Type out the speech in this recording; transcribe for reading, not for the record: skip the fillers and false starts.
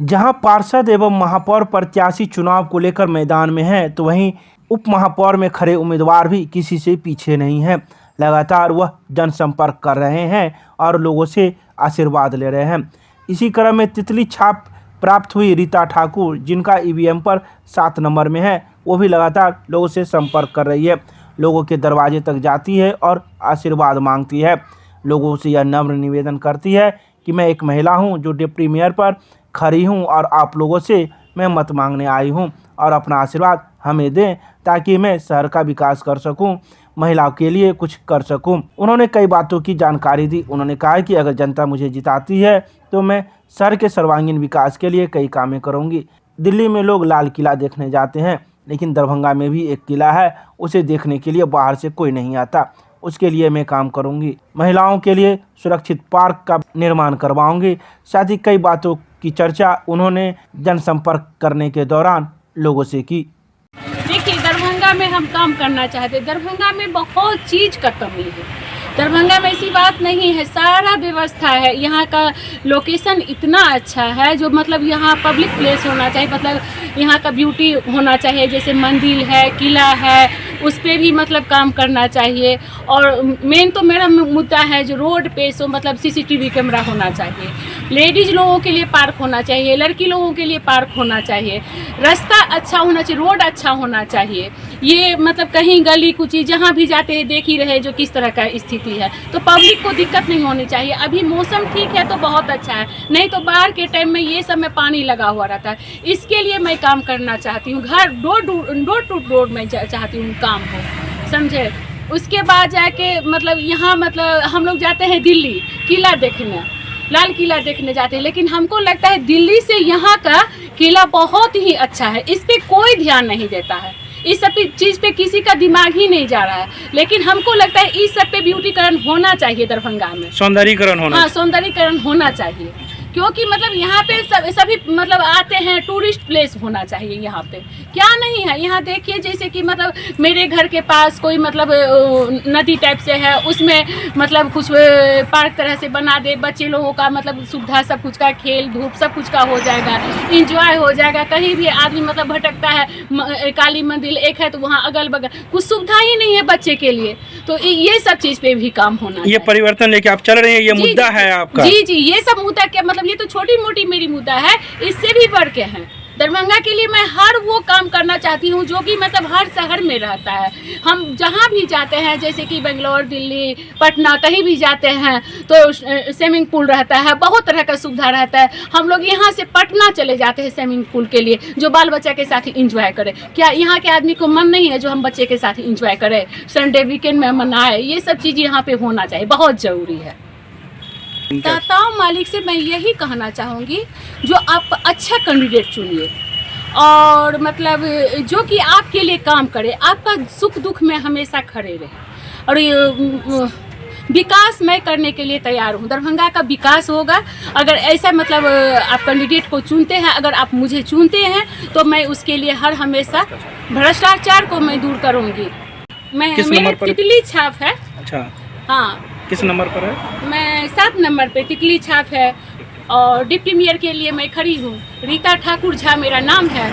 जहां पार्षद एवं महापौर प्रत्याशी चुनाव को लेकर मैदान में हैं, तो वहीं उप महापौर में खड़े उम्मीदवार भी किसी से पीछे नहीं हैं। लगातार वह जनसंपर्क कर रहे हैं और लोगों से आशीर्वाद ले रहे हैं। इसी क्रम में तितली छाप प्राप्त हुई रीता ठाकुर, जिनका ईवीएम पर 7 नंबर में है, वो भी लगातार लोगों से संपर्क कर रही है, लोगों के दरवाजे तक जाती है और आशीर्वाद मांगती है। लोगों से यह नम्र निवेदन करती है कि मैं एक महिला हूं जो डिप्टी मेयर पर खड़ी हूं और आप लोगों से मैं मत मांगने आई हूं और अपना आशीर्वाद हमें दें ताकि मैं शहर का विकास कर सकूं, महिलाओं के लिए कुछ कर सकूं। उन्होंने कई बातों की जानकारी दी। उन्होंने कहा कि अगर जनता मुझे जिताती है तो मैं शहर के सर्वांगीण विकास के लिए कई कामें करूंगी। दिल्ली में लोग लाल किला देखने जाते हैं, लेकिन दरभंगा में भी एक किला है, उसे देखने के लिए बाहर से कोई नहीं आता। उसके लिए मैं काम करूंगी। महिलाओं के लिए सुरक्षित पार्क का निर्माण करवाऊंगी। साथ ही कई बातों की चर्चा उन्होंने जनसंपर्क करने के दौरान लोगों से की। देखिए, दरभंगा में हम काम करना चाहते हैं। दरभंगा में बहुत चीज़ का कमी है। दरभंगा में ऐसी बात नहीं है, सारा व्यवस्था है। यहाँ का लोकेशन इतना अच्छा है, जो मतलब यहाँ पब्लिक प्लेस होना चाहिए, मतलब यहाँ का ब्यूटी होना चाहिए। जैसे मंदिर है, किला है, उस पर भी मतलब काम करना चाहिए। और मेन तो मेरा मुद्दा है जो रोड पे सो मतलब सीसीटीवी कैमरा होना चाहिए। लेडीज़ लोगों के लिए पार्क होना चाहिए, लड़की लोगों के लिए पार्क होना चाहिए, रास्ता अच्छा होना चाहिए, रोड अच्छा होना चाहिए। ये मतलब कहीं गली कुची जहाँ भी जाते हैं देख ही रहे जो किस तरह का स्थिति है, तो पब्लिक को दिक्कत नहीं होनी चाहिए। अभी मौसम ठीक है तो बहुत अच्छा है, नहीं तो बाहर के टाइम में ये सब में पानी लगा हुआ रहता है। इसके लिए मैं काम करना चाहती हूँ। घर डोर टू डोर में चाहती हूँ काम हो, समझे। उसके बाद जाके मतलब यहाँ मतलब हम लोग जाते हैं दिल्ली किला देखने, लाल किला देखने जाते हैं, लेकिन हमको लगता है दिल्ली से यहाँ का किला बहुत ही अच्छा है। इस पर कोई ध्यान नहीं देता है, इस सब चीज़ पे किसी का दिमाग ही नहीं जा रहा है। लेकिन हमको लगता है इस सब पे ब्यूटीकरण होना चाहिए दरभंगा में, सौंदर्यीकरण होना। हाँ, सौंदर्यीकरण होना चाहिए, क्योंकि मतलब यहाँ पे सभी मतलब आते हैं, टूरिस्ट प्लेस होना चाहिए। यहाँ पे क्या नहीं है, यहाँ देखिए जैसे कि मतलब मेरे घर के पास कोई मतलब नदी टाइप से है, उसमें मतलब कुछ पार्क तरह से बना दे, बच्चे लोगों का मतलब सुविधा सब कुछ का, खेल धूप सब कुछ का हो जाएगा, इंजॉय हो जाएगा। कहीं भी आदमी मतलब भटकता है, काली मंदिर एक है तो वहाँ अगल बगल कुछ सुविधा ही नहीं है बच्चे के लिए, तो ये सब चीज़ पे भी काम होना। ये परिवर्तन लेके आप चल रहे हैं, ये मुद्दा है आपका? जी जी, ये सब मुद्दा क्या मतलब ये तो छोटी मोटी मेरी मुद्दा है, इससे भी बढ़ के हैं। दरभंगा के लिए मैं हर वो काम करना चाहती हूँ जो कि मतलब हर शहर में रहता है। हम जहाँ भी जाते हैं, जैसे कि बेंगलोर, दिल्ली, पटना, कहीं भी जाते हैं तो स्विमिंग पूल रहता है, बहुत तरह का सुविधा रहता है। हम लोग यहाँ से पटना चले जाते हैं स्विमिंग पूल के लिए, जो बाल बच्चा के साथ इंजॉय करे। क्या यहाँ के आदमी को मन नहीं है जो हम बच्चे के साथ इंजॉय करें, संडे वीकेंड में मनाए? ये सब चीज़ यहाँ पे होना चाहिए, बहुत ज़रूरी है। दाताओं मालिक से मैं यही कहना चाहूँगी, जो आप अच्छा कैंडिडेट चुनिए और मतलब जो कि आपके लिए काम करे, आपका सुख दुख में हमेशा खड़े रहे। और विकास मैं करने के लिए तैयार हूँ। दरभंगा का विकास होगा अगर ऐसा मतलब आप कैंडिडेट को चुनते हैं, अगर आप मुझे चुनते हैं तो मैं उसके लिए हर हमेशा भ्रष्टाचार को मैं दूर करूँगी। मैं मेरे तितली छाप है। अच्छा, हाँ। किस नंबर पर है? मैं 7 नंबर पे तितली छाप है और डिप्टी मेयर के लिए मैं खड़ी हूँ। रीता ठाकुर झा मेरा नाम है।